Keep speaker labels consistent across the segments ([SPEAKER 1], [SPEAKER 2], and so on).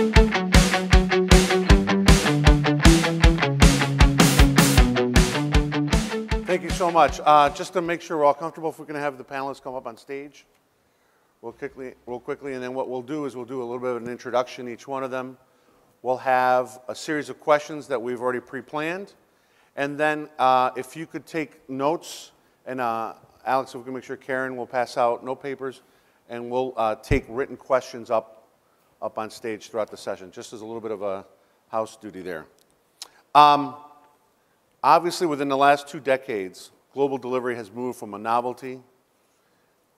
[SPEAKER 1] Thank you so much. Just to make sure we're all comfortable, if we can have the panelists come up on stage real quickly, and then what we'll do is we'll do a little bit of an introduction, each one of them. We'll have a series of questions that we've already pre-planned, and then if you could take notes, and Alex, if we can make sure Karen will pass out note papers, and we'll take written questions up on stage throughout the session, just as a little bit of a house duty there. Obviously, within the last 2 decades, global delivery has moved from a novelty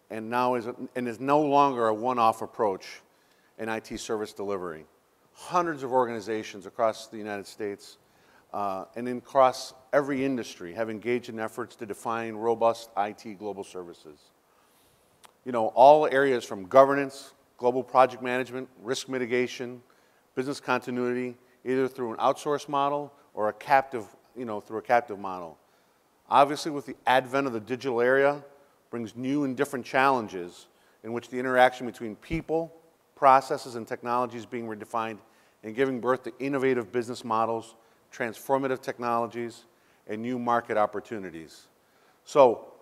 [SPEAKER 1] and now is no longer a one-off approach in IT service delivery. Hundreds of organizations across the United States and across every industry have engaged in efforts to define robust IT global services. You know, all areas from governance, global project management, risk mitigation, business continuity, either through an outsourced model or a captive, through a captive model. Obviously, with the advent of the digital era, brings new and different challenges in which the interaction between people, processes, and technology is being redefined and giving birth to innovative business models, transformative technologies, and new market opportunities. So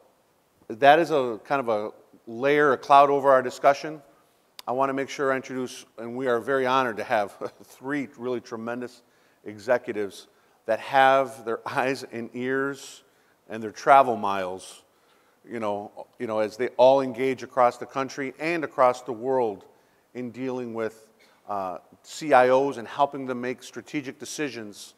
[SPEAKER 1] that is a kind of a layer, a cloud over our discussion. I want to make sure I introduce, and we are very honored to have 3 really tremendous executives that have their eyes and ears and their travel miles, as they all engage across the country and across the world in dealing with CIOs and helping them make strategic decisions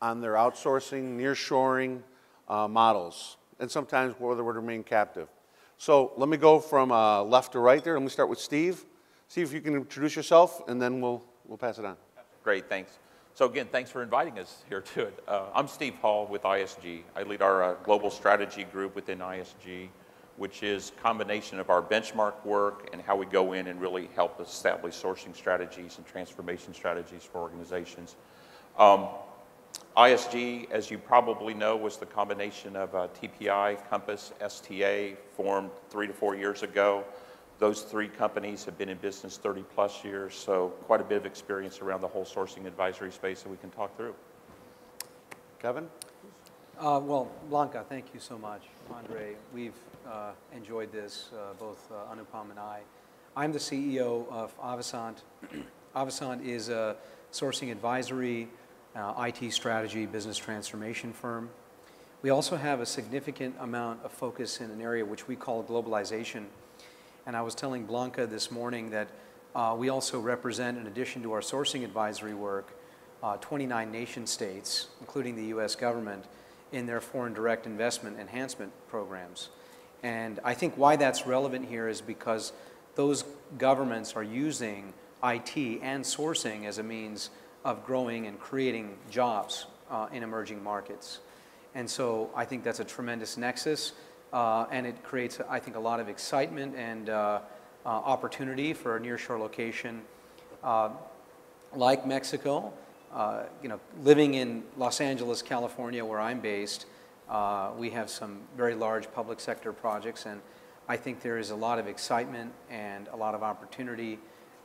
[SPEAKER 1] on their outsourcing, nearshoring models, and sometimes whether we're to remain captive. So let me go from left to right there. Let me start with Steve. Steve, if you can introduce yourself, and then we'll pass it on.
[SPEAKER 2] Great, thanks. So again, thanks for inviting us here to it. I'm Steve Hall with ISG. I lead our global strategy group within ISG, which is a combination of our benchmark work and how we go in and really help establish sourcing strategies and transformation strategies for organizations. ISG, as you probably know, was the combination of TPI, Compass, STA, formed 3 to 4 years ago. Those 3 companies have been in business 30 plus years, so quite a bit of experience around the whole sourcing advisory space that we can talk through.
[SPEAKER 1] Kevin?
[SPEAKER 3] Well, Blanca, thank you so much. Andre, we've enjoyed this, both Anupam and I. I'm the CEO of Avasant. Avasant is a sourcing advisory, IT strategy, business transformation firm. We also have a significant amount of focus in an area which we call globalization. And I was telling Blanca this morning that we also represent, in addition to our sourcing advisory work, 29 nation states, including the US government, in their foreign direct investment enhancement programs. And I think why that's relevant here is because those governments are using IT and sourcing as a means of growing and creating jobs in emerging markets. And so I think that's a tremendous nexus. And it creates, I think, a lot of excitement and opportunity for a nearshore location like Mexico. Living in Los Angeles, California, where I'm based, we have some very large public sector projects, and I think there is a lot of excitement and a lot of opportunity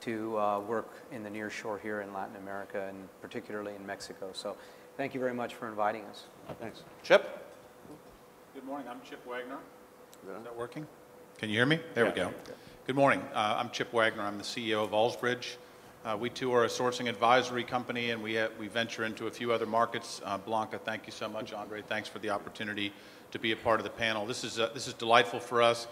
[SPEAKER 3] to work in the nearshore here in Latin America, and particularly in Mexico. So thank you very much for inviting us.
[SPEAKER 1] Thanks. Chip?
[SPEAKER 4] Good morning, I'm Chip Wagner. Is that working? Can you hear me? There we go. Good morning, I'm Chip Wagner. I'm the CEO of Allsbridge. We too are a sourcing advisory company, and we venture into a few other markets. Blanca, thank you so much. Andre, thanks for the opportunity to be a part of the panel. This is delightful for us.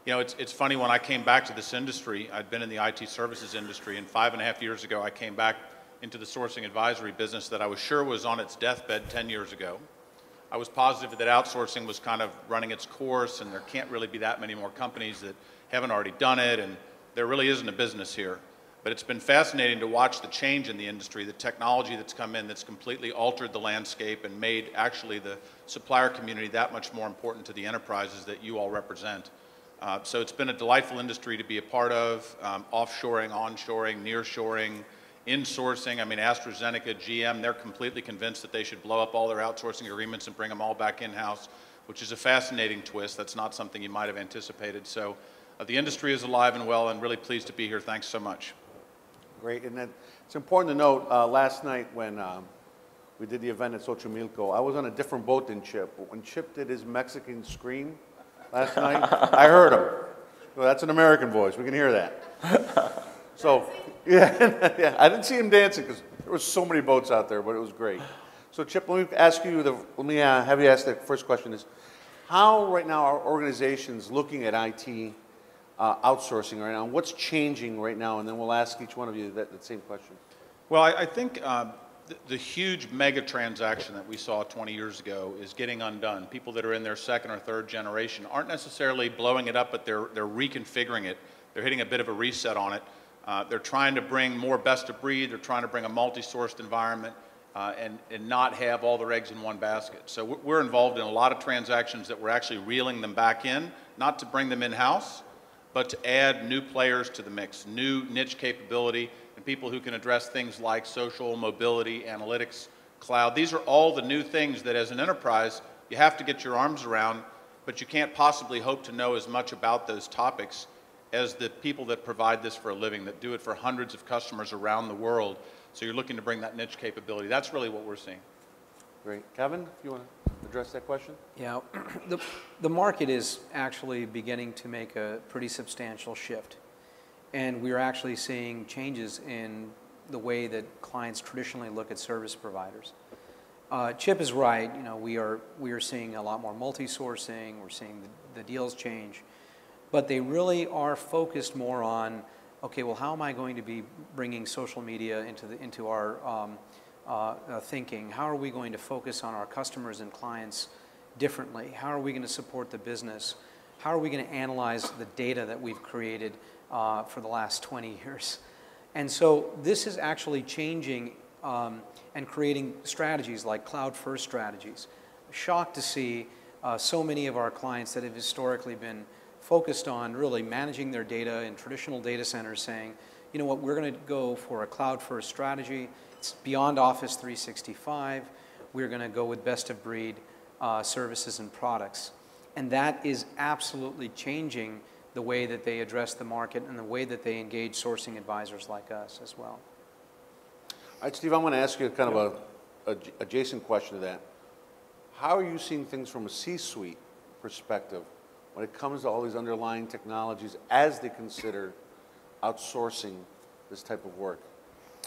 [SPEAKER 4] It's funny, when I came back to this industry, I'd been in the IT services industry, and 5.5 years ago I came back into the sourcing advisory business that I was sure was on its deathbed 10 years ago. I was positive that outsourcing was kind of running its course, and there can't really be that many more companies that haven't already done it, and there really isn't a business here. But it's been fascinating to watch the change in the industry, the technology that's come in that's completely altered the landscape and made actually the supplier community that much more important to the enterprises that you all represent. So it's been a delightful industry to be a part of, offshoring, onshoring, nearshoring, insourcing. I mean, AstraZeneca, GM, they're completely convinced that they should blow up all their outsourcing agreements and bring them all back in-house, which is a fascinating twist. That's not something you might have anticipated. So the industry is alive and well, and really pleased to be here. Thanks so much.
[SPEAKER 1] Great, and then it's important to note, last night when we did the event at Xochimilco, I was on a different boat than Chip, but when Chip did his Mexican scream last night, I heard him. Well, that's an American voice, we can hear that. So, yeah, yeah, I didn't see him dancing because there was so many boats out there, but it was great. So Chip, let me ask you, have you ask the first question is, how right now are organizations looking at IT outsourcing right now? What's changing right now? And then we'll ask each one of you that same question.
[SPEAKER 4] Well, I think the huge mega transaction that we saw 20 years ago is getting undone. People that are in their second or third generation aren't necessarily blowing it up, but they're reconfiguring it. They're hitting a bit of a reset on it. They're trying to bring more best of breed. They're trying to bring a multi-sourced environment and not have all their eggs in one basket. So we're involved in a lot of transactions that we're actually reeling them back in, not to bring them in-house, but to add new players to the mix, new niche capability, and people who can address things like social, mobility, analytics, cloud. These are all the new things that as an enterprise, you have to get your arms around, but you can't possibly hope to know as much about those topics as the people that provide this for a living, that do it for hundreds of customers around the world. So you're looking to bring that niche capability. That's really what we're seeing.
[SPEAKER 1] Great. Kevin, if you want to address that question?
[SPEAKER 3] Yeah, the market is actually beginning to make a pretty substantial shift. And we're actually seeing changes in the way that clients traditionally look at service providers. Chip is right, you know, we are seeing a lot more multi-sourcing, we're seeing the deals change, but they really are focused more on, okay, well, how am I going to be bringing social media into our thinking? How are we going to focus on our customers and clients differently? How are we going to support the business? How are we going to analyze the data that we've created for the last 20 years? And so this is actually changing and creating strategies like cloud-first strategies. Shocked to see so many of our clients that have historically been focused on really managing their data in traditional data centers saying, you know what, we're going to go for a cloud-first strategy. It's beyond Office 365. We're going to go with best-of-breed services and products. And that is absolutely changing the way that they address the market and the way that they engage sourcing advisors like us as well.
[SPEAKER 1] All right, Steve, I want to ask you kind of a adjacent question to that. How are you seeing things from a C-suite perspective when it comes to all these underlying technologies as they consider outsourcing this type of work?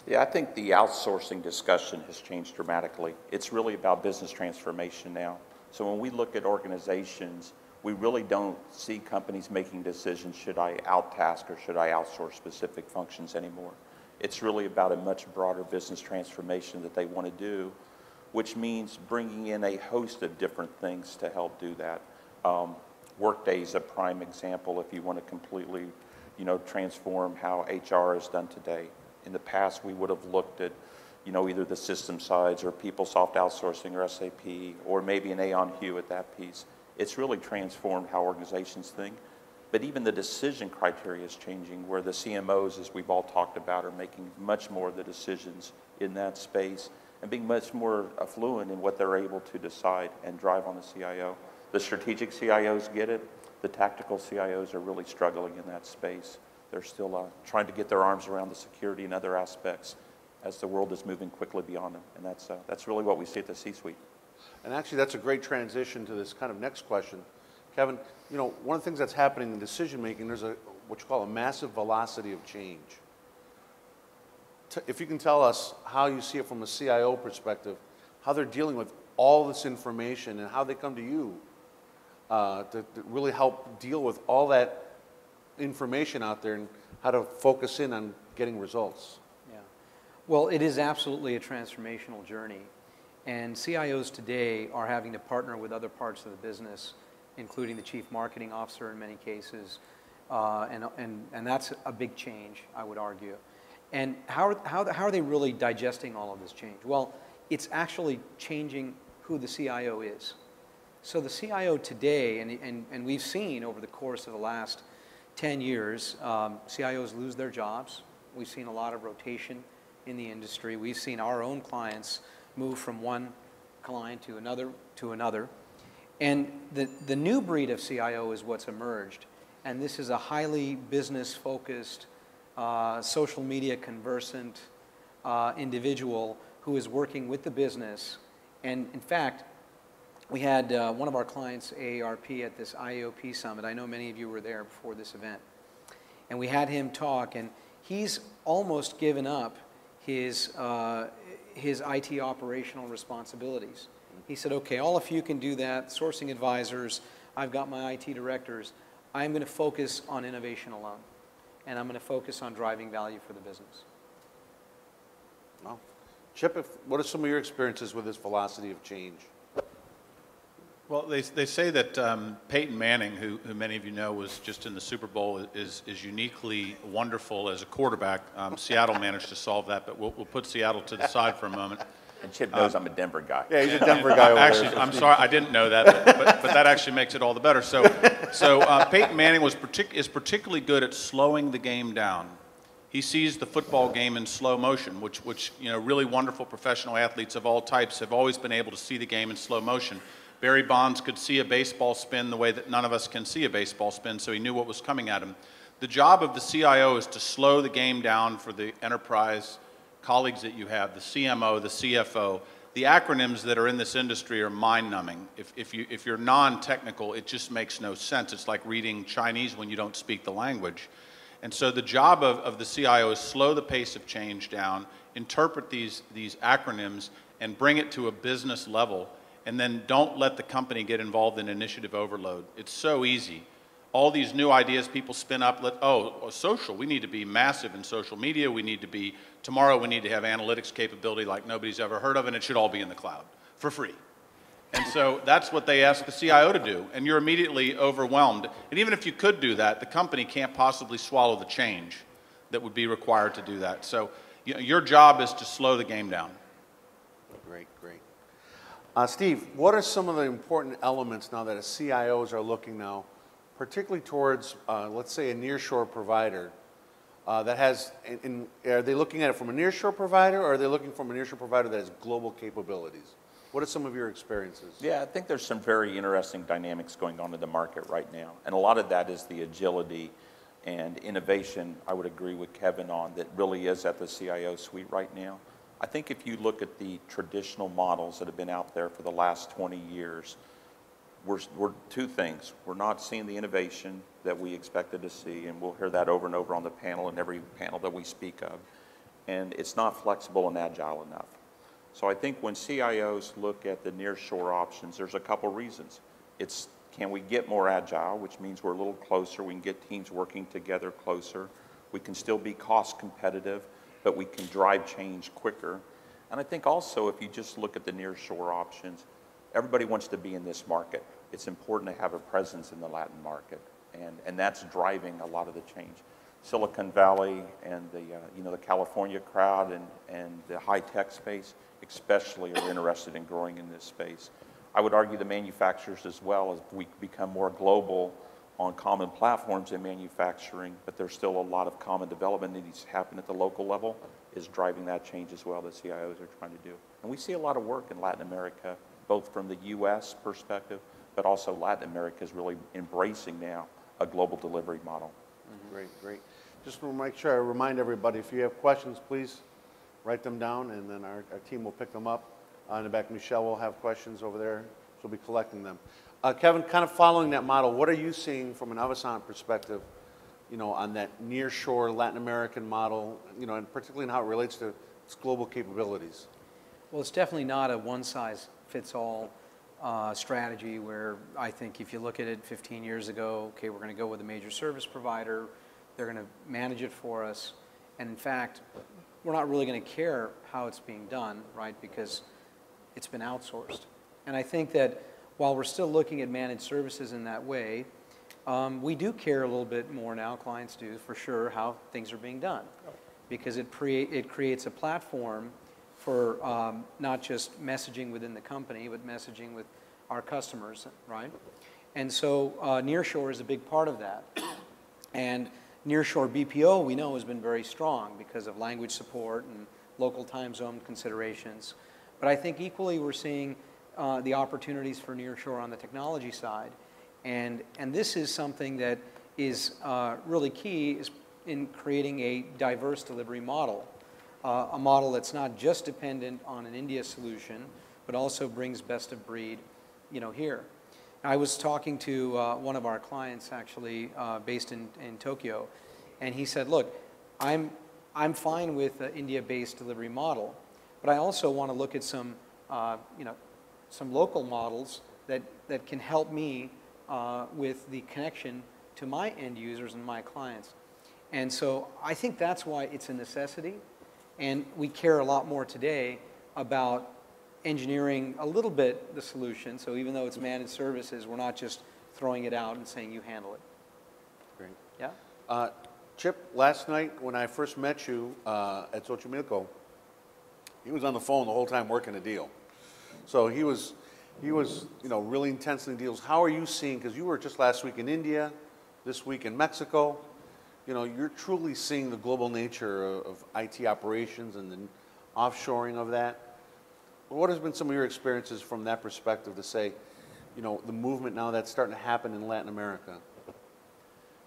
[SPEAKER 2] Yeah, I think the outsourcing discussion has changed dramatically. It's really about business transformation now. So when we look at organizations, we really don't see companies making decisions, should I out-task or should I outsource specific functions anymore. It's really about a much broader business transformation that they want to do, which means bringing in a host of different things to help do that. Workday is a prime example if you want to completely, transform how HR is done today. In the past, we would have looked at, either the system sides or PeopleSoft outsourcing or SAP or maybe an Aon Hewitt, that piece. It's really transformed how organizations think. But even the decision criteria is changing, where the CMOs, as we've all talked about, are making much more of the decisions in that space and being much more affluent in what they're able to decide and drive on the CIO. The strategic CIOs get it. The tactical CIOs are really struggling in that space. They're still trying to get their arms around the security and other aspects as the world is moving quickly beyond them. And that's really what we see at the C-suite.
[SPEAKER 1] And actually, that's a great transition to this kind of next question. Kevin, one of the things that's happening in decision-making, there's what you call a massive velocity of change. If you can tell us how you see it from a CIO perspective, how they're dealing with all this information and how they come to you to really help deal with all that information out there and how to focus in on getting results.
[SPEAKER 3] Yeah. Well, it is absolutely a transformational journey. And CIOs today are having to partner with other parts of the business, including the chief marketing officer in many cases. And that's a big change, I would argue. And how are they really digesting all of this change? Well, it's actually changing who the CIO is. So the CIO today, and we've seen over the course of the last 10 years, CIOs lose their jobs. We've seen a lot of rotation in the industry. We've seen our own clients move from one client to another. And the new breed of CIO is what's emerged. And this is a highly business-focused, social media conversant individual who is working with the business. And in fact, we had one of our clients, AARP, at this IAOP summit. I know many of you were there before this event. And we had him talk, and he's almost given up his IT operational responsibilities. He said, okay, all of you can do that, sourcing advisors, I've got my IT directors. I'm going to focus on innovation alone, and I'm going to focus on driving value for the business.
[SPEAKER 1] Well, Chip, what are some of your experiences with this velocity of change?
[SPEAKER 4] Well, they say that Peyton Manning, who many of you know was just in the Super Bowl, is uniquely wonderful as a quarterback. Seattle managed to solve that, but we'll put Seattle to the side for a moment.
[SPEAKER 2] And Chip knows I'm a Denver guy.
[SPEAKER 1] Yeah, he's a Denver guy over
[SPEAKER 4] actually,
[SPEAKER 1] there.
[SPEAKER 4] I'm sorry, I didn't know that, but that actually makes it all the better. So Peyton Manning is particularly good at slowing the game down. He sees the football game in slow motion, which really wonderful professional athletes of all types have always been able to see the game in slow motion. Barry Bonds could see a baseball spin the way that none of us can see a baseball spin, so he knew what was coming at him. The job of the CIO is to slow the game down for the enterprise colleagues that you have, the CMO, the CFO. The acronyms that are in this industry are mind-numbing. If you're non-technical, it just makes no sense. It's like reading Chinese when you don't speak the language. And so the job of the CIO is slow the pace of change down, interpret these acronyms, and bring it to a business level. And then don't let the company get involved in initiative overload. It's so easy. All these new ideas people spin up, social, we need to be massive in social media. Tomorrow we need to have analytics capability like nobody's ever heard of, and it should all be in the cloud for free. And so that's what they ask the CIO to do, and you're immediately overwhelmed. And even if you could do that, the company can't possibly swallow the change that would be required to do that. So your job is to slow the game down.
[SPEAKER 1] Great. Steve, what are some of the important elements now that CIOs are looking now, particularly towards, let's say, a nearshore provider that has, are they looking at it from a nearshore provider, or are they looking from a nearshore provider that has global capabilities? What are some of your experiences?
[SPEAKER 2] Yeah, I think there's some very interesting dynamics going on in the market right now. And a lot of that is the agility and innovation, I would agree with Kevin on, that really is at the CIO suite right now. I think if you look at the traditional models that have been out there for the last 20 years, we're two things. We're not seeing the innovation that we expected to see, and we'll hear that over and over on the panel and every panel that we speak of. And it's not flexible and agile enough. So I think when CIOs look at the nearshore options, there's a couple reasons. It's, can we get more agile, which means we're a little closer, we can get teams working together closer, we can still be cost competitive, but we can drive change quicker. And I think also if you just look at the nearshore options, everybody wants to be in this market. It's important to have a presence in the Latin market, and that's driving a lot of the change. Silicon Valley and the California crowd and the high-tech space especially are interested in growing in this space. I would argue the manufacturers as well, as we become more global on common platforms in manufacturing, but there's still a lot of common development that needs to happen at the local level, is driving that change as well that CIOs are trying to do. And we see a lot of work in Latin America, both from the US perspective, but also Latin America is really embracing now a global delivery model.
[SPEAKER 1] Mm-hmm. Great. Just want to make sure I remind everybody, if you have questions, please write them down, and then our team will pick them up. In the back, Michelle will have questions over there. She'll be collecting them. Kevin, kind of following that model, what are you seeing from an Avasant perspective, on that nearshore Latin American model, and particularly in how it relates to its global capabilities?
[SPEAKER 3] Well, it's definitely not a one-size-fits-all strategy where I think if you look at it 15 years ago, okay, we're going to go with a major service provider, they're going to manage it for us, and in fact, we're not really going to care how it's being done, right, because it's been outsourced. And I think that while we're still looking at managed services in that way, we do care a little bit more now, clients do, for sure, how things are being done. Because it creates a platform for not just messaging within the company, but messaging with our customers, right? And so Nearshore is a big part of that. And Nearshore BPO, we know, has been very strong because of language support and local time zone considerations. But I think equally we're seeing the opportunities for Nearshore on the technology side. And this is something that is really key, in creating a diverse delivery model, a model that's not just dependent on an India solution, but also brings best of breed, here. I was talking to one of our clients, actually, based in Tokyo, and he said, look, I'm fine with the India-based delivery model, but I also want to look at some, some local models that can help me with the connection to my end users and my clients. And so I think that's why it's a necessity, and we care a lot more today about engineering a little bit the solution, so even though it's managed services, we're not just throwing it out and saying you handle it.
[SPEAKER 1] Great.
[SPEAKER 3] Yeah?
[SPEAKER 1] Chip, last night when I first met you at Xochimilco, he was on the phone the whole time working a deal. So he was really intensely in deals. How are you seeing, because you were just last week in India, this week in Mexico, you're truly seeing the global nature of IT operations and the offshoring of that. What has been some of your experiences from that perspective to say, the movement now that's starting to happen in Latin America?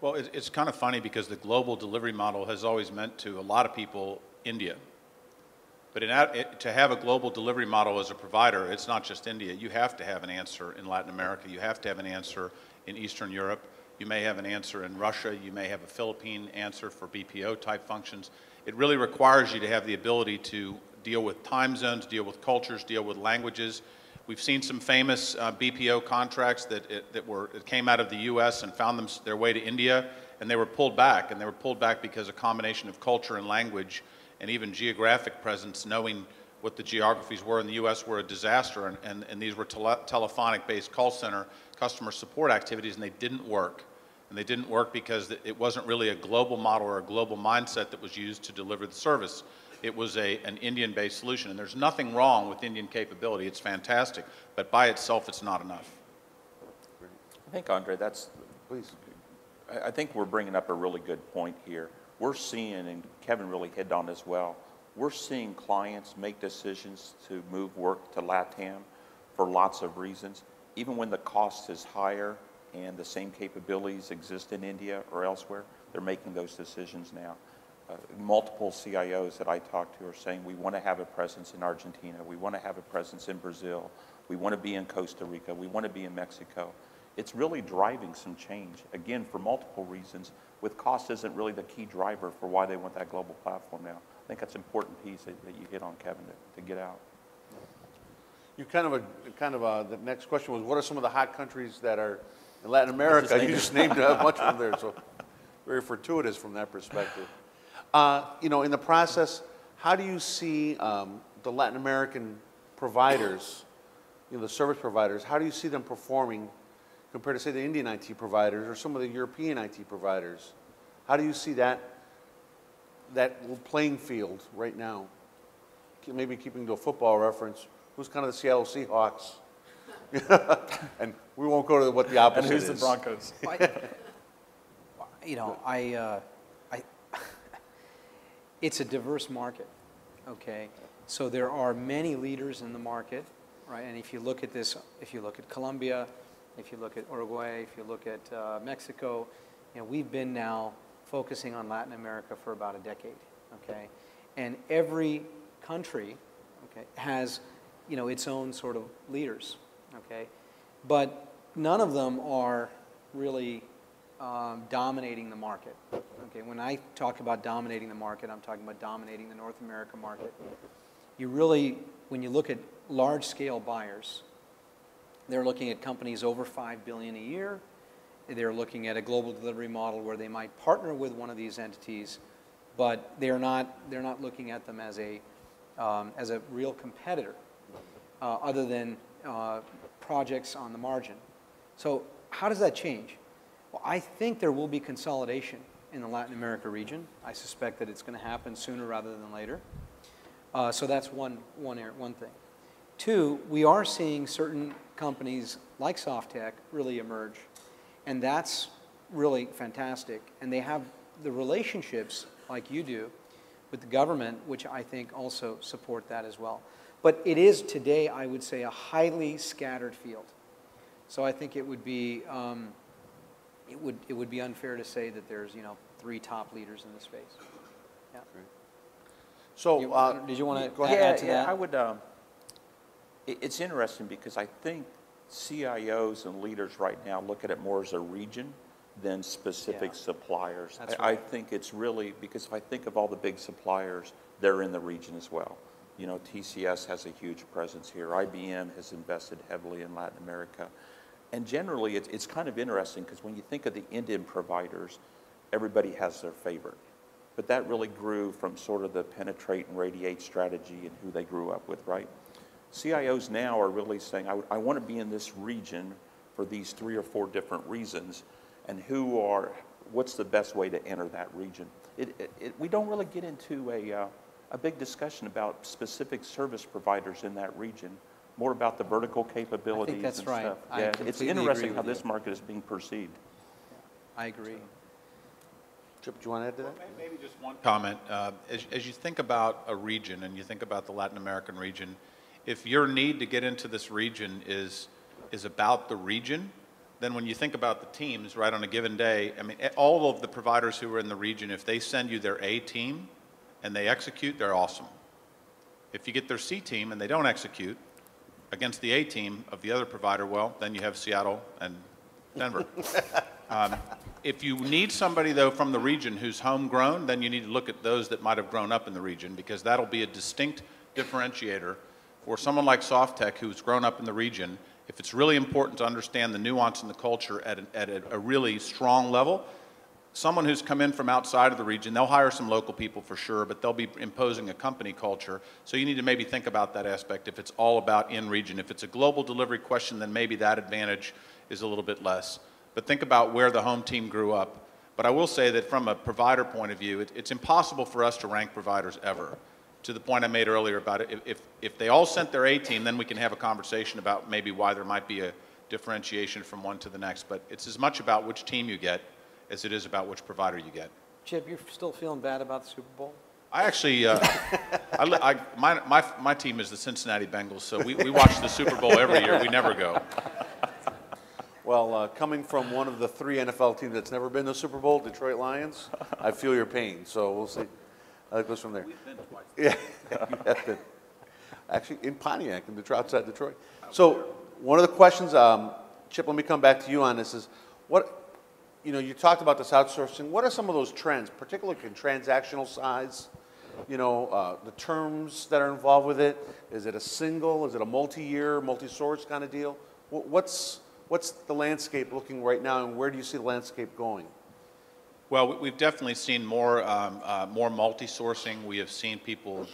[SPEAKER 4] Well, it's kind of funny because the global delivery model has always meant to a lot of people India. But to have a global delivery model as a provider, it's not just India. You have to have an answer in Latin America. You have to have an answer in Eastern Europe. You may have an answer in Russia. You may have a Philippine answer for BPO type functions. It really requires you to have the ability to deal with time zones, deal with cultures, deal with languages. We've seen some famous BPO contracts that came out of the U.S. and found their way to India, and they were pulled back. And they were pulled back because a combination of culture and language and even geographic presence, knowing what the geographies were in the U.S. were a disaster, and these were telephonic-based call center customer support activities, and they didn't work. And they didn't work because it wasn't really a global model or a global mindset that was used to deliver the service. It was an Indian-based solution, and there's nothing wrong with Indian capability. It's fantastic, but by itself, it's not enough.
[SPEAKER 2] I think, Andre, please. I think we're bringing up a really good point here. We're seeing, and Kevin really hit on as well, we're seeing clients make decisions to move work to LATAM for lots of reasons. Even when the cost is higher and the same capabilities exist in India or elsewhere, they're making those decisions now. Multiple CIOs that I talk to are saying we want to have a presence in Argentina, we want to have a presence in Brazil, we want to be in Costa Rica, we want to be in Mexico. It's really driving some change, again, for multiple reasons, with cost isn't really the key driver for why they want that global platform now. I think that's an important piece that you hit on, Kevin, to get out.
[SPEAKER 1] You the next question was, what are some of the hot countries that are in Latin America? You just named a bunch of them there, so very fortuitous from that perspective. In the process, how do you see the Latin American providers, the service providers, how do you see them performing compared to, say, the Indian IT providers or some of the European IT providers? How do you see that playing field right now? Maybe keeping to a football reference, who's kind of the Seattle Seahawks? And we won't go to what the opposite is.
[SPEAKER 2] And who's the Broncos?
[SPEAKER 3] It's a diverse market, okay? So there are many leaders in the market, right? And if you look at this, if you look at Colombia, if you look at Uruguay, if you look at Mexico, we've been now focusing on Latin America for about a decade, okay? And every country, okay, has, its own sort of leaders, okay? But none of them are really dominating the market. Okay, when I talk about dominating the market, I'm talking about dominating the North America market. When you look at large-scale buyers, they're looking at companies over $5 billion a year. They're looking at a global delivery model where they might partner with one of these entities, but they're not looking at them as a real competitor, other than projects on the margin. So how does that change? Well, I think there will be consolidation in the Latin America region. I suspect that it's going to happen sooner rather than later. So that's one thing. Two, we are seeing certain companies like Softech really emerge, and that's really fantastic. And they have the relationships, like you do, with the government, which I think also support that as well. But it is today, I would say, a highly scattered field. So I think it would be it would be unfair to say that there's 3 top leaders in the space. Yeah.
[SPEAKER 1] So,
[SPEAKER 3] Did you want to
[SPEAKER 1] go ahead.
[SPEAKER 3] add to
[SPEAKER 2] Yeah,
[SPEAKER 3] that?
[SPEAKER 2] I would, it's interesting because I think CIOs and leaders right now look at it more as a region than specific
[SPEAKER 3] Yeah.
[SPEAKER 2] suppliers.
[SPEAKER 3] That's
[SPEAKER 2] I
[SPEAKER 3] right.
[SPEAKER 2] think it's really, because if I think of all the big suppliers, they're in the region as well. You know, TCS has a huge presence here. IBM has invested heavily in Latin America. And generally, it's kind of interesting because when you think of the end-to-end providers, everybody has their favorite. But that really grew from sort of the penetrate and radiate strategy and who they grew up with, right? CIOs now are really saying, I want to be in this region for these 3 or 4 different reasons, and what's the best way to enter that region? We don't really get into a big discussion about specific service providers in that region, more about the vertical capabilities
[SPEAKER 3] that's
[SPEAKER 2] and
[SPEAKER 3] right.
[SPEAKER 2] stuff.
[SPEAKER 3] I
[SPEAKER 2] Yeah, it's
[SPEAKER 3] completely
[SPEAKER 2] interesting
[SPEAKER 3] agree
[SPEAKER 2] how
[SPEAKER 3] with
[SPEAKER 2] this
[SPEAKER 3] you.
[SPEAKER 2] market is being perceived.
[SPEAKER 3] I agree.
[SPEAKER 1] Chip, do you want to add to that?
[SPEAKER 4] Maybe just one comment. As you think about a region and you think about the Latin American region, if your need to get into this region is about the region, then when you think about the teams, right, on a given day, I mean, all of the providers who are in the region, if they send you their A team and they execute, they're awesome. If you get their C team and they don't execute against the A team of the other provider, well, then you have Seattle and Denver. If you need somebody, though, from the region who's homegrown, then you need to look at those that might have grown up in the region, because that'll be a distinct differentiator for someone like Softtech who's grown up in the region. If it's really important to understand the nuance and the culture at a really strong level, someone who's come in from outside of the region, they'll hire some local people for sure, but they'll be imposing a company culture. So you need to maybe think about that aspect if it's all about in region. If it's a global delivery question, then maybe that advantage is a little bit less. But think about where the home team grew up. But I will say that from a provider point of view, it's impossible for us to rank providers ever. To the point I made earlier about it, if they all sent their A team, then we can have a conversation about maybe why there might be a differentiation from one to the next. But it's as much about which team you get as it is about which provider you get.
[SPEAKER 3] Chip, you're still feeling bad about the Super Bowl?
[SPEAKER 4] I actually, my team is the Cincinnati Bengals, so we watch the Super Bowl every year. We never go.
[SPEAKER 1] Well, coming from one of the 3 NFL teams that's never been to the Super Bowl, Detroit Lions, I feel your pain. So we'll see how it goes from there.
[SPEAKER 4] We've been twice.
[SPEAKER 1] Yeah, you have been. Actually, in Pontiac, in Detroit, outside Detroit. So one of the questions, Chip, let me come back to you on this, is what, you talked about this outsourcing. What are some of those trends, particularly in transactional size? The terms that are involved with it. Is it a single? Is it a multi-year, multi-source kind of deal? What's the landscape looking right now, and where do you see the landscape going?
[SPEAKER 4] Well, we've definitely seen more multi-sourcing. We have seen people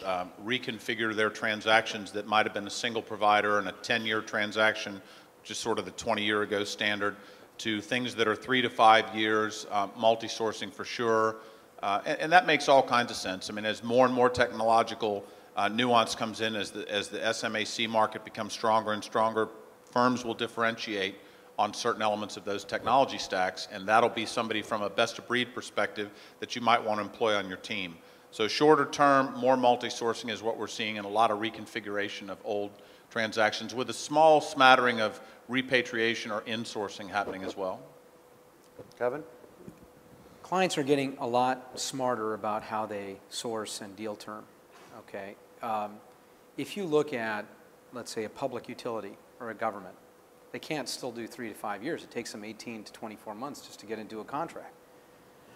[SPEAKER 4] reconfigure their transactions that might have been a single provider and a 10-year transaction, which is sort of the 20-year ago standard, to things that are 3 to 5 years, multi-sourcing for sure. And that makes all kinds of sense. I mean, as more and more technological nuance comes in, as the SMAC market becomes stronger and stronger, firms will differentiate on certain elements of those technology stacks, and that'll be somebody from a best-of-breed perspective that you might want to employ on your team. So shorter term, more multi-sourcing is what we're seeing, and a lot of reconfiguration of old transactions with a small smattering of repatriation or insourcing happening as well.
[SPEAKER 1] Kevin?
[SPEAKER 3] Clients are getting a lot smarter about how they source and deal term, okay? If you look at, let's say, a public utility or a government, they can't still do 3 to 5 years. It takes them 18 to 24 months just to get into a contract.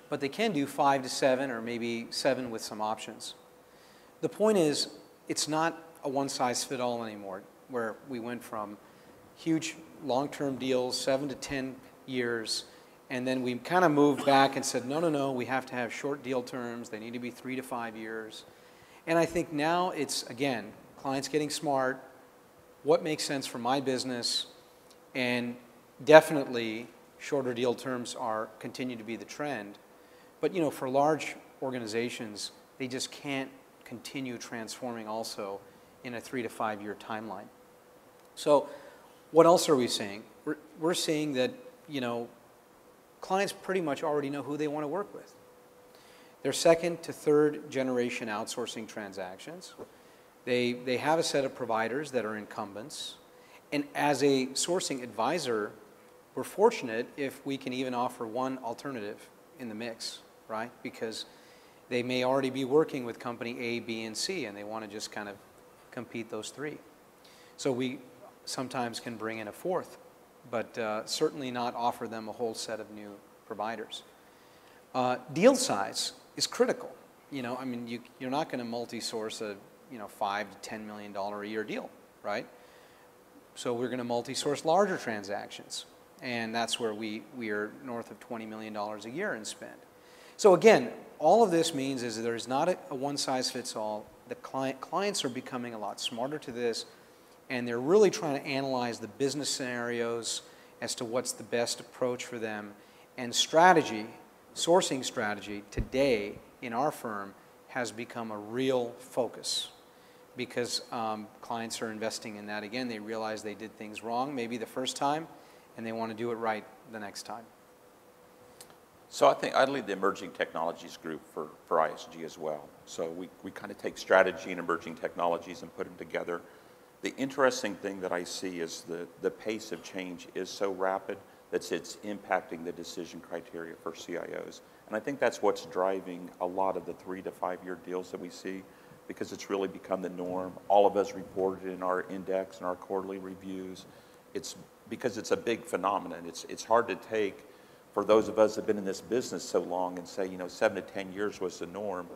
[SPEAKER 3] But they can do 5 to 7 or maybe 7 with some options. The point is, it's not a one-size-fits-all anymore, where we went from huge long-term deals, 7 to 10 years, and then we kind of moved back and said, no, we have to have short deal terms. They need to be 3 to 5 years. And I think now it's, again, clients getting smart, what makes sense for my business, and definitely shorter deal terms continue to be the trend. But for large organizations, they just can't continue transforming also in a 3 to 5 year timeline. So what else are we seeing? We're seeing that clients pretty much already know who they want to work with. They're 2nd to 3rd generation outsourcing transactions. They have a set of providers that are incumbents. And as a sourcing advisor, we're fortunate if we can even offer one alternative in the mix, right? Because they may already be working with company A, B, and C, and they want to just kind of compete those three. So we sometimes can bring in a fourth, but certainly not offer them a whole set of new providers. Deal size is critical. You know, I mean, you're not going to multi-source a, you know, $5 to $10 million a year deal, right? So we're going to multi-source larger transactions, and that's where we are north of $20 million a year in spend. So again, all of this means is that there's not a one-size-fits-all. The clients are becoming a lot smarter to this, and they're really trying to analyze the business scenarios as to what's the best approach for them. And strategy, sourcing strategy today in our firm has become a real focus, because clients are investing in that. Again, they realize they did things wrong maybe the first time, and they want to do it right the next time.
[SPEAKER 2] So I think I lead the emerging technologies group for ISG as well. So we kind of take strategy and emerging technologies and put them together. The interesting thing that I see is the pace of change is so rapid that it's impacting the decision criteria for CIOs. And I think that's what's driving a lot of the 3 to 5 year deals that we see, because it's really become the norm. All of us reported in our index and our quarterly reviews. It's because it's a big phenomenon. It's hard to take, for those of us that have been in this business so long, and say, you know, 7 to 10 years was the norm,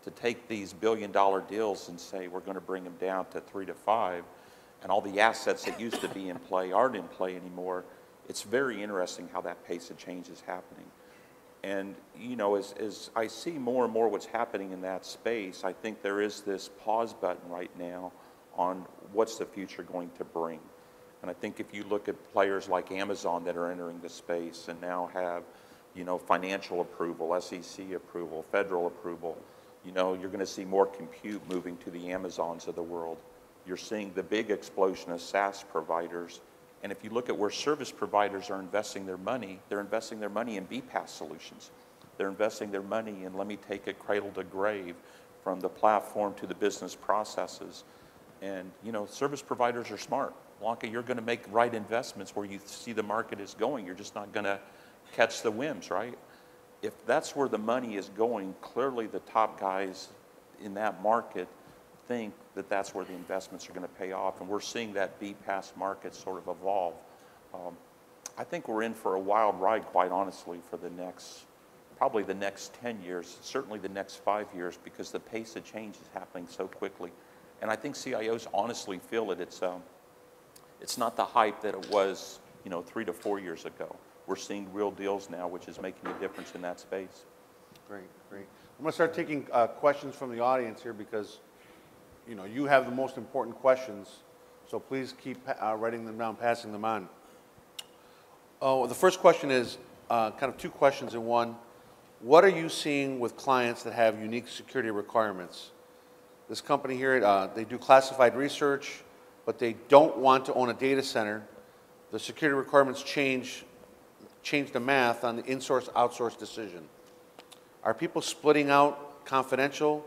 [SPEAKER 2] to take these billion-dollar deals and say we're going to bring them down to 3 to 5, and all the assets that used to be in play aren't in play anymore. It's very interesting how that pace of change is happening. And, you know, as I see more and more what's happening in that space, I think there is this pause button right now on what's the future going to bring. And I think if you look at players like Amazon that are entering the space and now have, you know, financial approval, SEC approval, federal approval, you know, you're going to see more compute moving to the Amazons of the world. You're seeing the big explosion of SaaS providers. And if you look at where service providers are investing their money, they're investing their money in BPaaS solutions. They're investing their money in, let me take it cradle to grave, from the platform to the business processes. And, you know, service providers are smart. Blanca, you're going to make right investments where you see the market is going. You're just not going to catch the whims, right? If that's where the money is going, clearly the top guys in that market think that that's where the investments are going to pay off. And we're seeing that BPaaS market sort of evolve. I think we're in for a wild ride, quite honestly, for the next, probably the next 10 years, certainly the next 5 years, because the pace of change is happening so quickly. And I think CIOs honestly feel it. It's not the hype that it was, you know, 3 to 4 years ago. We're seeing real deals now, which is making a difference in that space.
[SPEAKER 1] Great, great. I'm going to start taking questions from the audience here, because, you know, you have the most important questions, so please keep writing them down, passing them on. Oh, the first question is kind of two questions in one. What are you seeing with clients that have unique security requirements? This company here, they do classified research, but they don't want to own a data center. The security requirements change the math on the in-source, outsource decision. Are people splitting out confidential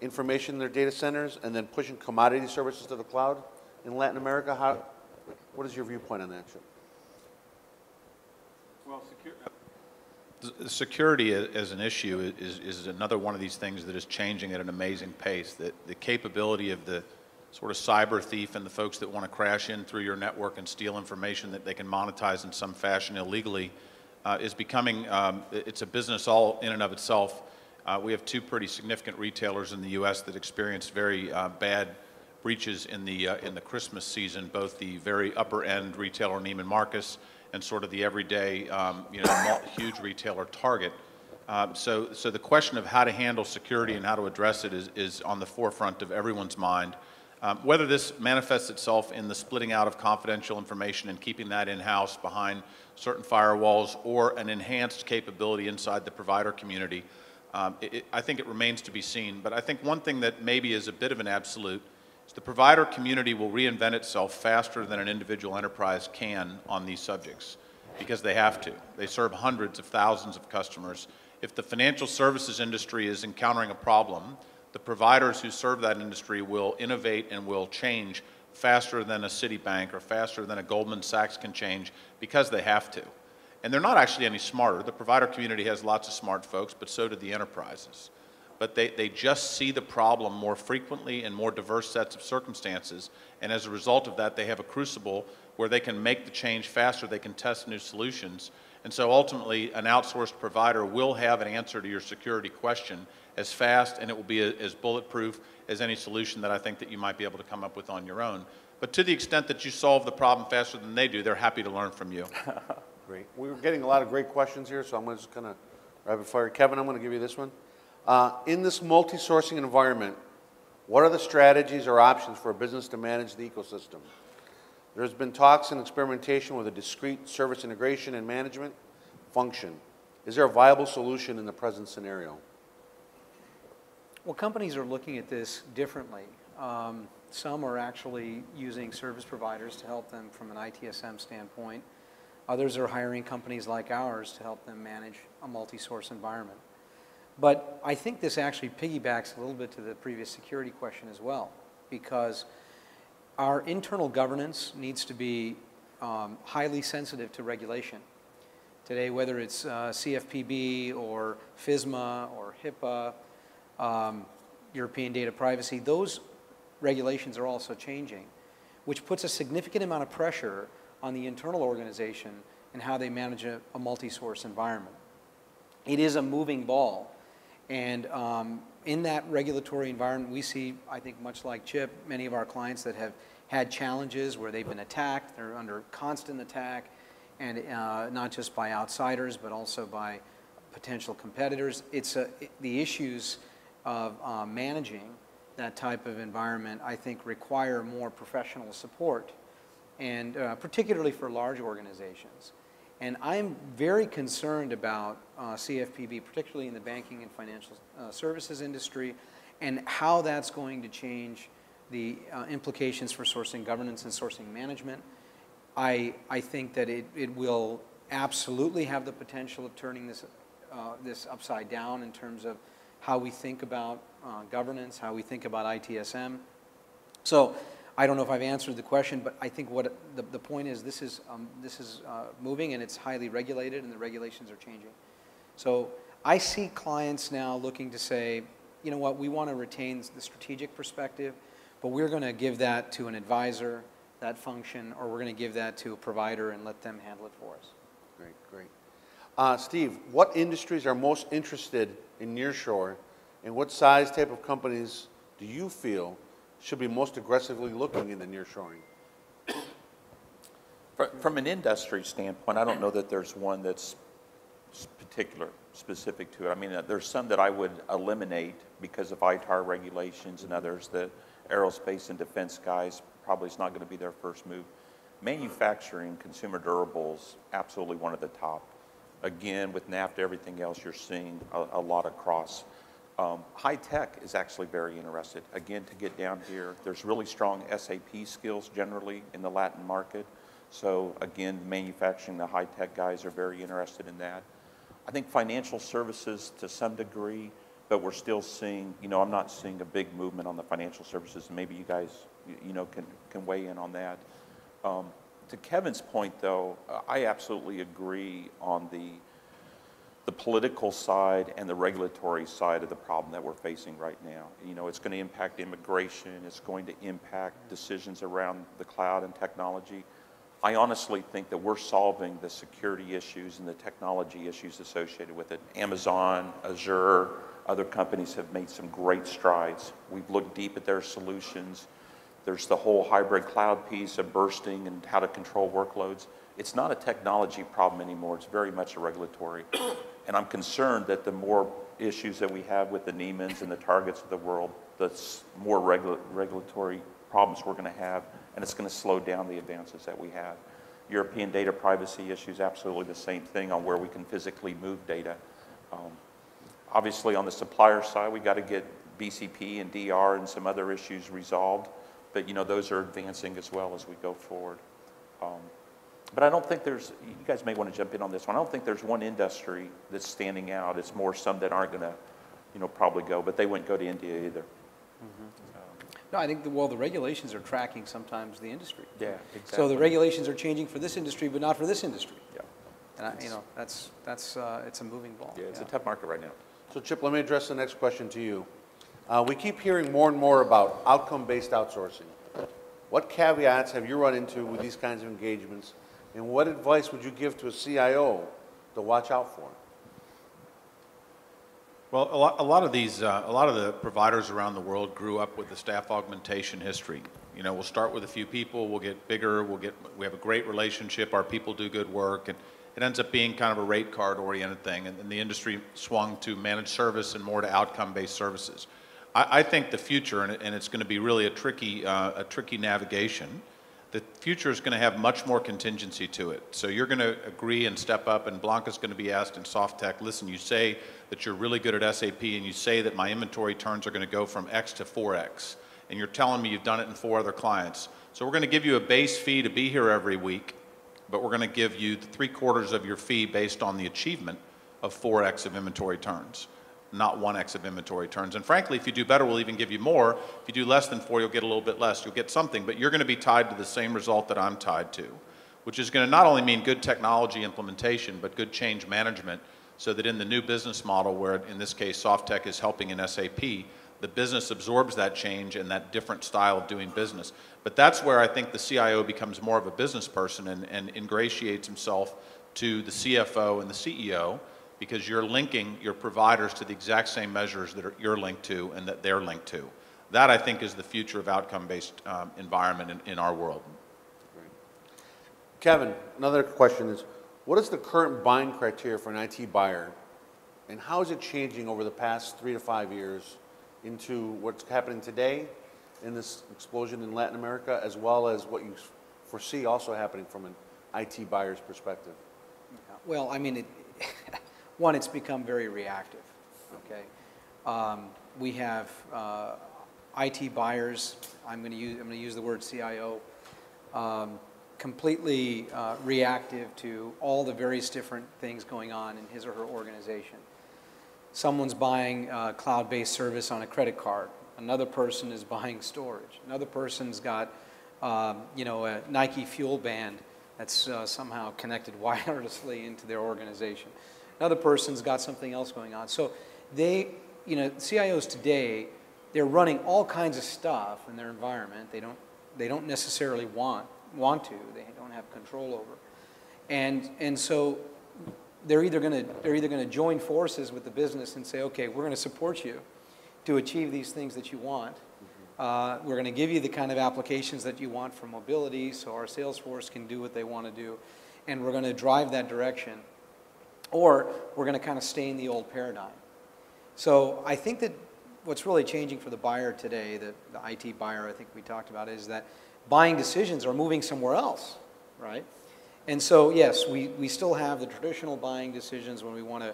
[SPEAKER 1] information in their data centers and then pushing commodity services to the cloud in Latin America? What is your viewpoint on that, Chip?
[SPEAKER 4] Well, security as an issue is another one of these things that is changing at an amazing pace. That the capability of the sort of cyber thief and the folks that want to crash in through your network and steal information that they can monetize in some fashion illegally is becoming, it's a business all in and of itself. We have two pretty significant retailers in the U.S. that experienced very bad breaches in the Christmas season, both the very upper end retailer Neiman Marcus and sort of the everyday, you know, huge retailer Target. So the question of how to handle security and how to address it is on the forefront of everyone's mind. Whether this manifests itself in the splitting out of confidential information and keeping that in-house behind certain firewalls, or an enhanced capability inside the provider community, I think it remains to be seen. But I think one thing that maybe is a bit of an absolute is the provider community will reinvent itself faster than an individual enterprise can on these subjects, because they have to. They serve hundreds of thousands of customers. If the financial services industry is encountering a problem, the providers who serve that industry will innovate and will change faster than a Citibank or faster than a Goldman Sachs can change, because they have to. And they're not actually any smarter. The provider community has lots of smart folks, but so do the enterprises. But they just see the problem more frequently in more diverse sets of circumstances, and as a result of that, they have a crucible where they can make the change faster, they can test new solutions. And so ultimately, an outsourced provider will have an answer to your security question as fast, and it will be as bulletproof as any solution that I think that you might be able to come up with on your own. But to the extent that you solve the problem faster than they do, they're happy to learn from you.
[SPEAKER 1] Great. We were getting a lot of great questions here, so I'm just going to rapid fire. Kevin, I'm going to give you this one. In this multi-sourcing environment, what are the strategies or options for a business to manage the ecosystem? There's been talks and experimentation with a discrete service integration and management function. Is there a viable solution in the present scenario?
[SPEAKER 3] Well, companies are looking at this differently. Some are actually using service providers to help them from an ITSM standpoint. Others are hiring companies like ours to help them manage a multi-source environment. But I think this actually piggybacks a little bit to the previous security question as well, because our internal governance needs to be highly sensitive to regulation. Today, whether it's CFPB or FISMA or HIPAA, European data privacy, those regulations are also changing, which puts a significant amount of pressure on the internal organization and how they manage a multi-source environment. It is a moving ball. And in that regulatory environment, we see, I think much like Chip, many of our clients that have had challenges where they've been attacked, they're under constant attack, and not just by outsiders, but also by potential competitors. The issues of managing that type of environment, I think, require more professional support, and particularly for large organizations. And I'm very concerned about CFPB, particularly in the banking and financial services industry, and how that's going to change the implications for sourcing governance and sourcing management. I think that it will absolutely have the potential of turning this upside down in terms of how we think about governance, how we think about ITSM. So I don't know if I've answered the question, but I think what the point is, this is moving, and it's highly regulated, and the regulations are changing. So I see clients now looking to say, you know what, we want to retain the strategic perspective, but we're going to give that to an advisor, that function, or we're going to give that to a provider and let them handle it for us.
[SPEAKER 1] Great, great. Steve, what industries are most interested in Nearshore, and what size type of companies do you feel should be most aggressively looking into nearshoring?
[SPEAKER 2] From an industry standpoint, I don't know that there's one that's specific to it. I mean, there's some that I would eliminate because of ITAR regulations, and others that aerospace and defense guys probably is not going to be their first move. Manufacturing, consumer durables, absolutely one of the top. Again, with NAFTA, everything else, you're seeing a lot across. High tech is actually very interested. Again, to get down here, there's really strong SAP skills generally in the Latin market. So again, manufacturing, the high tech guys are very interested in that. I think financial services to some degree, but we're still seeing, I'm not seeing a big movement on the financial services. Maybe you guys, can weigh in on that. To Kevin's point, though, I absolutely agree on the political side and the regulatory side of the problem that we're facing right now. It's going to impact immigration. It's going to impact decisions around the cloud and technology. I honestly think that we're solving the security issues and the technology issues associated with it. Amazon, Azure, other companies have made some great strides. We've looked deep at their solutions. There's the whole hybrid cloud piece of bursting and how to control workloads. It's not a technology problem anymore. It's very much a regulatory. And I'm concerned that the more issues that we have with the Niemans and the Targets of the world, the more regulatory problems we're going to have, and it's going to slow down the advances that we have. European data privacy issues, absolutely the same thing on where we can physically move data. Obviously, on the supplier side, we got to get BCP and DR and some other issues resolved, but those are advancing as well as we go forward. But I don't think you guys may want to jump in on this one. I don't think there's one industry that's standing out. It's more some that aren't going to, probably go, but they wouldn't go to India either. Mm-hmm.
[SPEAKER 3] No, I think, the regulations are tracking sometimes the industry.
[SPEAKER 2] Yeah, exactly.
[SPEAKER 3] So the regulations are changing for this industry, but not for this industry.
[SPEAKER 2] Yeah.
[SPEAKER 3] And it's a moving ball.
[SPEAKER 2] Yeah, it's a tough market right now.
[SPEAKER 1] So Chip, let me address the next question to you. We keep hearing more and more about outcome-based outsourcing. What caveats have you run into with these kinds of engagements, and what advice would you give to a CIO to watch out for?
[SPEAKER 4] Well, a lot of the providers around the world grew up with the staff augmentation history. You know, we'll start with a few people, we'll get bigger, we have a great relationship, our people do good work, and it ends up being kind of a rate card oriented thing, and the industry swung to managed service and more to outcome-based services. I think the future, and it's going to be really a tricky navigation. The future is going to have much more contingency to it. So you're going to agree and step up, and Blanca's going to be asked in soft tech, listen, you say that you're really good at SAP, and you say that my inventory turns are going to go from X to 4X, and you're telling me you've done it in 4 other clients. So we're going to give you a base fee to be here every week, but we're going to give you 3/4 of your fee based on the achievement of 4X of inventory turns, not 1X of inventory turns. And frankly, if you do better, we'll even give you more. If you do less than 4, you'll get a little bit less. You'll get something, but you're going to be tied to the same result that I'm tied to, which is going to not only mean good technology implementation, but good change management, so that in the new business model, where in this case soft tech is helping in SAP, the business absorbs that change and that different style of doing business. But that's where I think the CIO becomes more of a business person and ingratiates himself to the CFO and the CEO, because you're linking your providers to the exact same measures that you're linked to and that they're linked to. That, I think, is the future of outcome-based environment in our world.
[SPEAKER 1] Great. Kevin, another question is, what is the current buying criteria for an IT buyer, and how is it changing over the past 3 to 5 years into what's happening today in this explosion in Latin America, as well as what you foresee also happening from an IT buyer's perspective?
[SPEAKER 3] Well, I mean, one, it's become very reactive, okay? We have IT buyers, I'm going to use the word CIO, completely reactive to all the various different things going on in his or her organization. Someone's buying cloud-based service on a credit card. Another person is buying storage. Another person's got, a Nike fuel band that's somehow connected wirelessly into their organization. Another person's got something else going on. So they, CIOs today, they're running all kinds of stuff in their environment. They don't necessarily want to. They don't have control over. And so they're either going to join forces with the business and say, okay, we're going to support you to achieve these things that you want. We're going to give you the kind of applications that you want for mobility, so our sales force can do what they want to do, and we're going to drive that direction. Or we're going to kind of stay in the old paradigm. So I think that what's really changing for the buyer today, the IT buyer I think we talked about, is that buying decisions are moving somewhere else, right? And so yes, we still have the traditional buying decisions when we want to,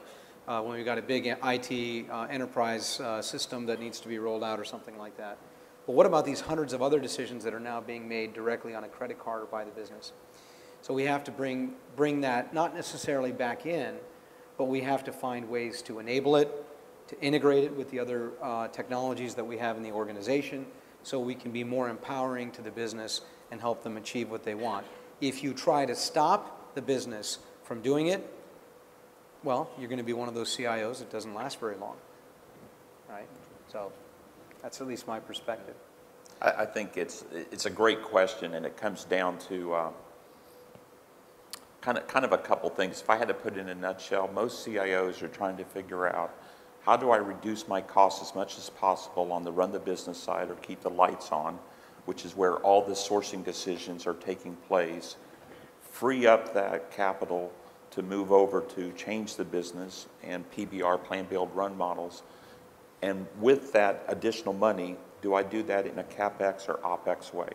[SPEAKER 3] when we've got a big IT enterprise system that needs to be rolled out or something like that. But what about these hundreds of other decisions that are now being made directly on a credit card or by the business? So we have to bring that not necessarily back in, but we have to find ways to enable it, to integrate it with the other technologies that we have in the organization, so we can be more empowering to the business and help them achieve what they want. If you try to stop the business from doing it, well, you're going to be one of those CIOs that doesn't last very long, right? So that's at least my perspective.
[SPEAKER 2] I think it's a great question, and it comes down to kind of a couple things. If I had to put it in a nutshell, most CIOs are trying to figure out, how do I reduce my costs as much as possible on the run the business side or keep the lights on, which is where all the sourcing decisions are taking place, free up that capital to move over to change the business and PBR, plan, build, run models. And with that additional money, do I do that in a CapEx or OpEx way?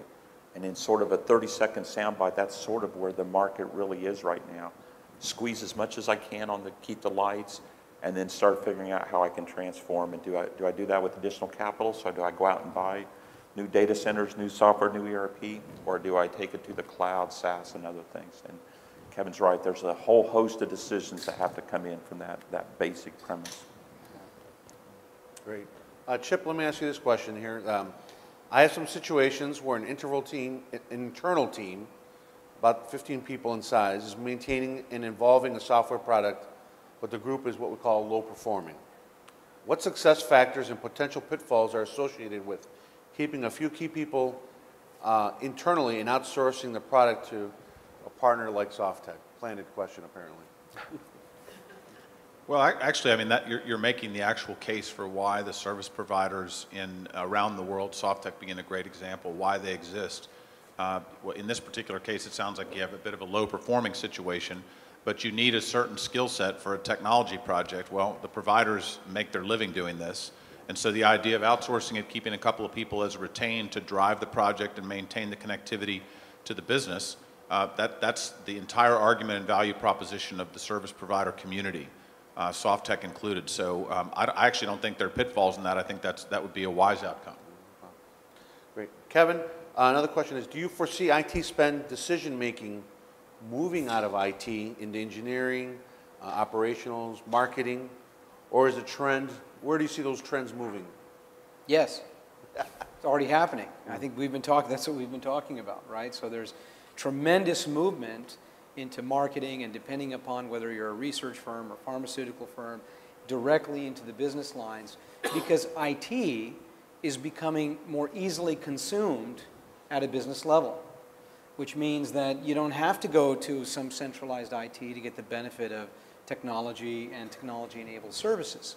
[SPEAKER 2] And in sort of a 30-second soundbite, that's sort of where the market really is right now. Squeeze as much as I can on the keep the lights, and then start figuring out how I can transform. And do I do that with additional capital? So do I go out and buy new data centers, new software, new ERP, or do I take it to the cloud, SaaS, and other things? And Kevin's right, there's a whole host of decisions that have to come in from that basic premise.
[SPEAKER 1] Great. Chip, let me ask you this question here. I have some situations where an internal team about 15 people in size, is maintaining and evolving a software product, but the group is what we call low performing. What success factors and potential pitfalls are associated with keeping a few key people internally and outsourcing the product to a partner like SoftTech? Planted question, apparently.
[SPEAKER 4] Well, actually, I mean, you're making the actual case for why the service providers around the world, SoftTech being a great example, why they exist. Well, in this particular case, it sounds like you have a bit of a low-performing situation, but you need a certain skill set for a technology project. Well, the providers make their living doing this, and so the idea of outsourcing it, keeping a couple of people as retained to drive the project and maintain the connectivity to the business, that's the entire argument and value proposition of the service provider community. SoftTech included. So I actually don't think there are pitfalls in that. I think that would be a wise outcome.
[SPEAKER 1] Great. Kevin, another question is, do you foresee IT spend decision-making moving out of IT into engineering, operationals, marketing, or is it trend? Where do you see those trends moving?
[SPEAKER 3] Yes, it's already happening. I think that's what we've been talking about, right? So there's tremendous movement into marketing, and depending upon whether you're a research firm or pharmaceutical firm, directly into the business lines, because IT is becoming more easily consumed at a business level, which means that you don't have to go to some centralized IT to get the benefit of technology and technology-enabled services.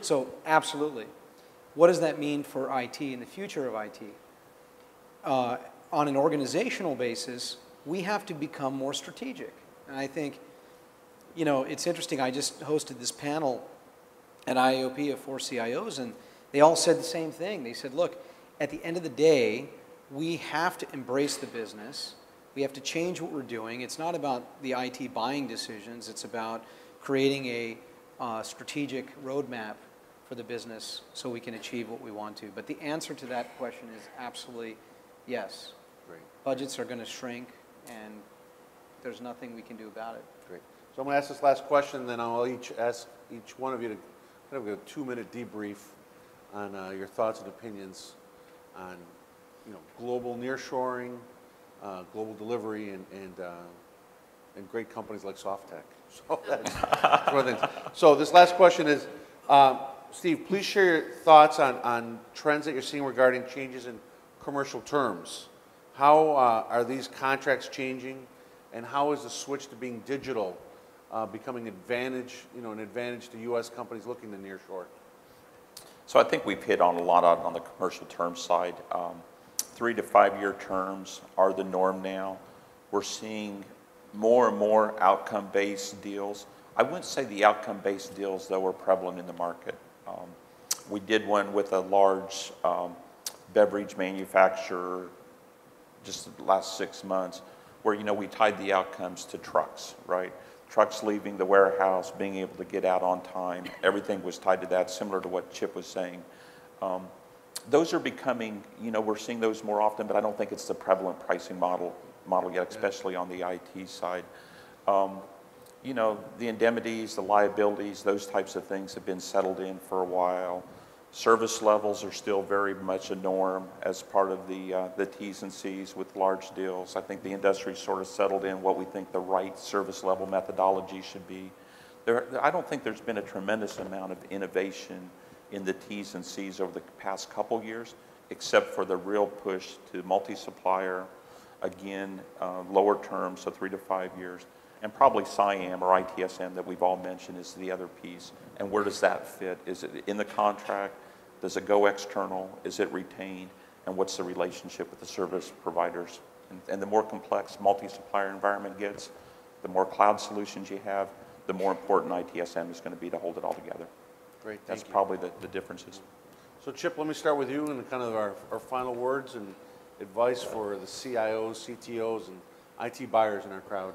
[SPEAKER 3] So absolutely. What does that mean for IT and the future of IT? On an organizational basis, we have to become more strategic. And I think, you know, it's interesting, I just hosted this panel at IAOP of 4 CIOs, and they all said the same thing. They said, look, at the end of the day, we have to embrace the business. We have to change what we're doing. It's not about the IT buying decisions. It's about creating a strategic roadmap for the business so we can achieve what we want to. But the answer to that question is absolutely yes.
[SPEAKER 1] Great.
[SPEAKER 3] Budgets are going to shrink, and there's nothing we can do about it.
[SPEAKER 1] Great. So I'm going to ask this last question, then I'll ask each one of you to kind of a 2-minute debrief on your thoughts and opinions on, you know, global nearshoring, global delivery, and great companies like SoftTech. So that's one of the things. So this last question is, Steve, please share your thoughts on trends that you're seeing regarding changes in commercial terms. How are these contracts changing, and how is the switch to being digital becoming an advantage to U.S. companies looking to nearshore?
[SPEAKER 2] So I think we've hit on a lot on the commercial term side. 3 to 5 year terms are the norm now. We're seeing more and more outcome-based deals. I wouldn't say the outcome-based deals, though, are prevalent in the market. We did one with a large beverage manufacturer just the last 6 months, where, you know, we tied the outcomes to trucks, right? Trucks leaving the warehouse, being able to get out on time, everything was tied to that, similar to what Chip was saying. Those are becoming, you know, we're seeing those more often, but I don't think it's the prevalent pricing model yet, especially on the IT side. You know, the indemnities, the liabilities, those types of things have been settled in for a while. Service levels are still very much a norm as part of the T's and C's with large deals. I think the industry sort of settled in what we think the right service level methodology should be. I don't think there's been a tremendous amount of innovation in the T's and C's over the past couple years, except for the real push to multi-supplier, again, lower terms, so 3 to 5 years, and probably SIAM or ITSM that we've all mentioned is the other piece. And where does that fit? Is it in the contract? Does it go external? Is it retained? And what's the relationship with the service providers? And the more complex multi-supplier environment gets, the more cloud solutions you have, the more important ITSM is going to be to hold it all together.
[SPEAKER 1] Great,
[SPEAKER 2] That's probably the differences.
[SPEAKER 1] So Chip, let me start with you and kind of our final words and advice for the CIOs, CTOs, and IT buyers in our crowd.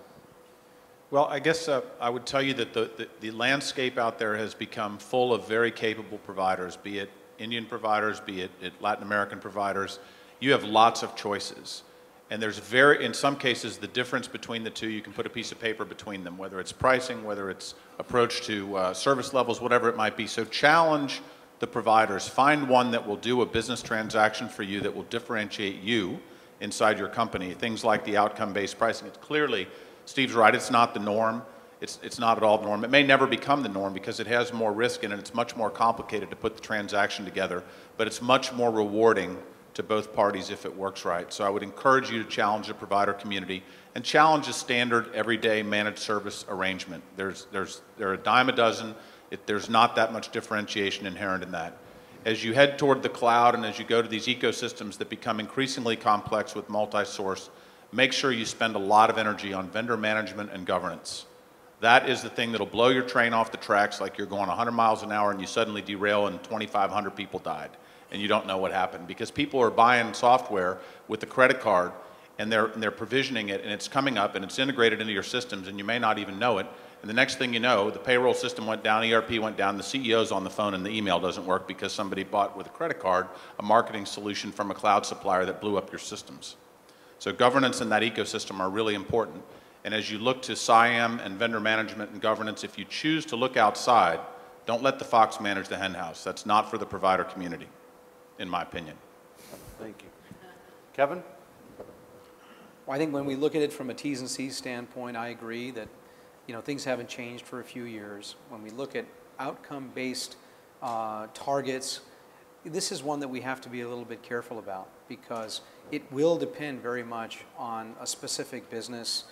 [SPEAKER 4] Well, I guess I would tell you that the landscape out there has become full of very capable providers, be it Indian providers, be it Latin American providers. You have lots of choices. And there's in some cases, the difference between the two, you can put a piece of paper between them, whether it's pricing, whether it's approach to service levels, whatever it might be. So challenge the providers. Find one that will do a business transaction for you that will differentiate you inside your company. Things like the outcome-based pricing. It's clearly, Steve's right, it's not the norm. It's not at all the norm. It may never become the norm because it has more risk in it. It's much more complicated to put the transaction together, but it's much more rewarding to both parties if it works right. So I would encourage you to challenge the provider community and challenge a standard everyday managed service arrangement. They're a dime a dozen. There's not that much differentiation inherent in that. As you head toward the cloud and as you go to these ecosystems that become increasingly complex with multi-source, make sure you spend a lot of energy on vendor management and governance. That is the thing that'll blow your train off the tracks like you're going 100 miles an hour and you suddenly derail and 2,500 people died and you don't know what happened because people are buying software with a credit card and they're provisioning it and it's coming up and it's integrated into your systems and you may not even know it. And the next thing you know, the payroll system went down, ERP went down, the CEO's on the phone and the email doesn't work because somebody bought with a credit card a marketing solution from a cloud supplier that blew up your systems. So governance and that ecosystem are really important. And as you look to SIAM and vendor management and governance, if you choose to look outside, don't let the fox manage the hen house. That's not for the provider community, in my opinion.
[SPEAKER 1] Thank you. Kevin?
[SPEAKER 3] Well, I think when we look at it from a T's and C's standpoint, I agree that things haven't changed for a few years. When we look at outcome-based targets, this is one that we have to be a little bit careful about because it will depend very much on a specific business.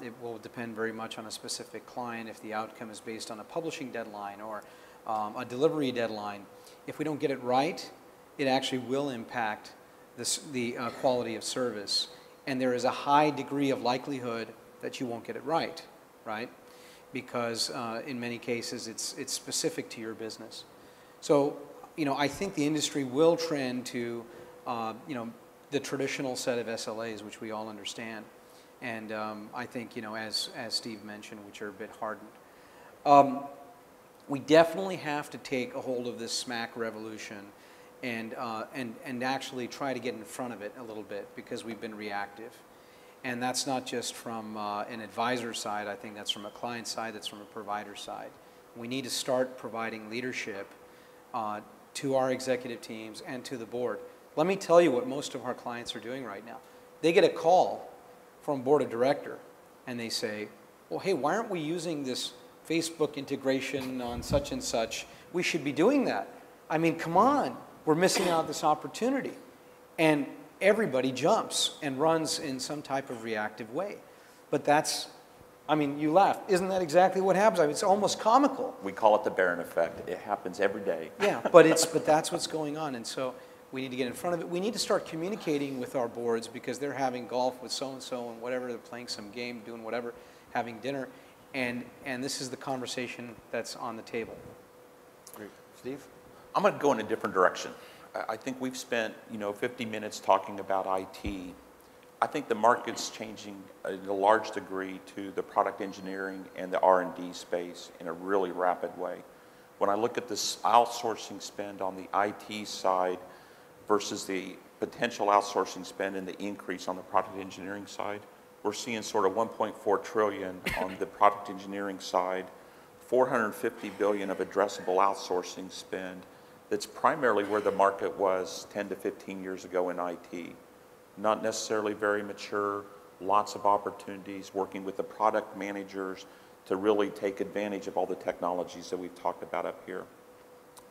[SPEAKER 3] It will depend very much on a specific client if the outcome is based on a publishing deadline or a delivery deadline. If we don't get it right, it actually will impact the quality of service. And there is a high degree of likelihood that you won't get it right? Because in many cases it's specific to your business. So, I think the industry will trend to, the traditional set of SLAs, which we all understand. And I think, as Steve mentioned, which are a bit hardened. We definitely have to take a hold of this SMAC revolution and actually try to get in front of it a little bit because we've been reactive. And that's not just from an advisor side, I think that's from a client side, that's from a provider side. We need to start providing leadership to our executive teams and to the board. Let me tell you what most of our clients are doing right now. They get a call from board of director and they say, well, hey, why aren't we using this Facebook integration on such and such? We should be doing that. I mean, come on, we're missing out this opportunity. And everybody jumps and runs in some type of reactive way. But that's, you laugh. Isn't that exactly what happens? It's almost comical.
[SPEAKER 2] We call it the Barron effect. It happens every day.
[SPEAKER 3] Yeah, but that's what's going on. And so we need to get in front of it. We need to start communicating with our boards because they're having golf with so-and-so and whatever, they're playing some game, doing whatever, having dinner. And this is the conversation that's on the table.
[SPEAKER 1] Great. Steve?
[SPEAKER 2] I'm going to go in a different direction. I think we've spent, 50 minutes talking about IT. I think the market's changing in a large degree to the product engineering and the R&D space in a really rapid way. When I look at this outsourcing spend on the IT side versus the potential outsourcing spend and the increase on the product engineering side, we're seeing sort of 1.4 trillion on the product engineering side, 450 billion of addressable outsourcing spend. That's primarily where the market was 10 to 15 years ago in IT. Not necessarily very mature, lots of opportunities, working with the product managers to really take advantage of all the technologies that we've talked about up here.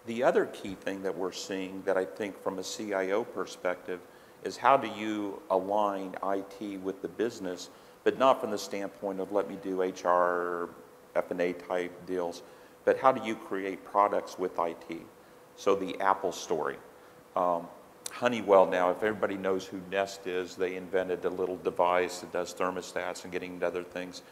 [SPEAKER 2] The other key thing that we're seeing that I think from a CIO perspective is how do you align IT with the business, but not from the standpoint of let me do HR, F&A type deals, but how do you create products with IT? So the Apple story. Honeywell now, if everybody knows who Nest is, they invented a little device that does thermostats and getting into other things.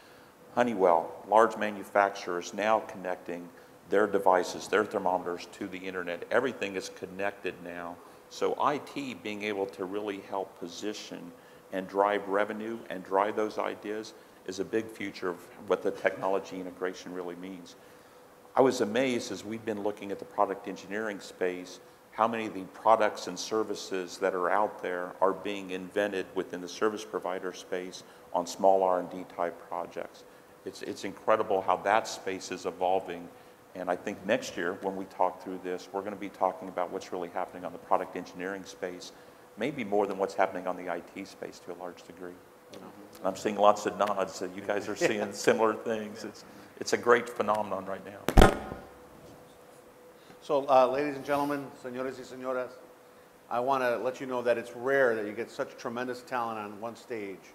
[SPEAKER 2] Honeywell, large manufacturers now connecting their devices, their thermometers to the internet. Everything is connected now. So IT being able to really help position and drive revenue and drive those ideas is a big future of what the technology integration really means. I was amazed as we've been looking at the product engineering space, how many of the products and services that are out there are being invented within the service provider space on small R&D type projects. It's incredible how that space is evolving. And I think next year when we talk through this, we're going to be talking about what's really happening on the product engineering space maybe more than what's happening on the IT space to a large degree. And I'm seeing lots of nods, so you guys are seeing similar things. It's a great phenomenon right now.
[SPEAKER 1] So, ladies and gentlemen, señores y señoras, I want to let you know that it's rare that you get such tremendous talent on one stage.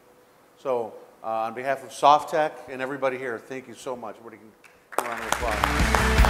[SPEAKER 1] So, on behalf of SoftTech and everybody here, thank you so much. Everybody can round of applause.